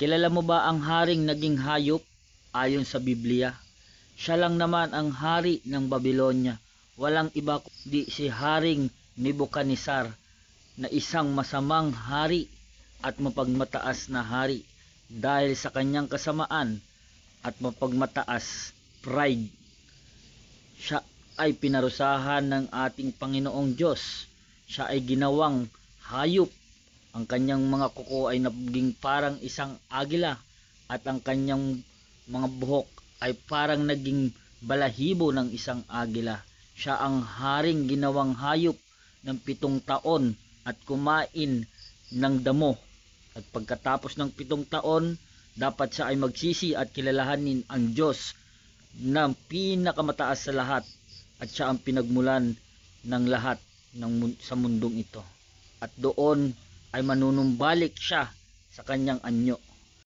Kilala mo ba ang haring naging hayop ayon sa Biblia? Siya lang naman ang hari ng Babylonia. Walang iba kundi si Haring Nebuchadnezzar na isang masamang hari at mapagmataas na hari dahil sa kanyang kasamaan at mapagmataas pride. Siya ay pinarusahan ng ating Panginoong Diyos. Siya ay ginawang hayop. Ang kanyang mga kuko ay naging parang isang agila at ang kanyang mga buhok ay parang naging balahibo ng isang agila. Siya ang haring ginawang hayop ng 7 taon at kumain ng damo. At pagkatapos ng 7 taon, dapat siya ay magsisi at kilalahanin ang Diyos na pinakamataas sa lahat at siya ang pinagmulan ng lahat sa mundong ito. At doon ay manunumbalik siya sa kanyang anyo.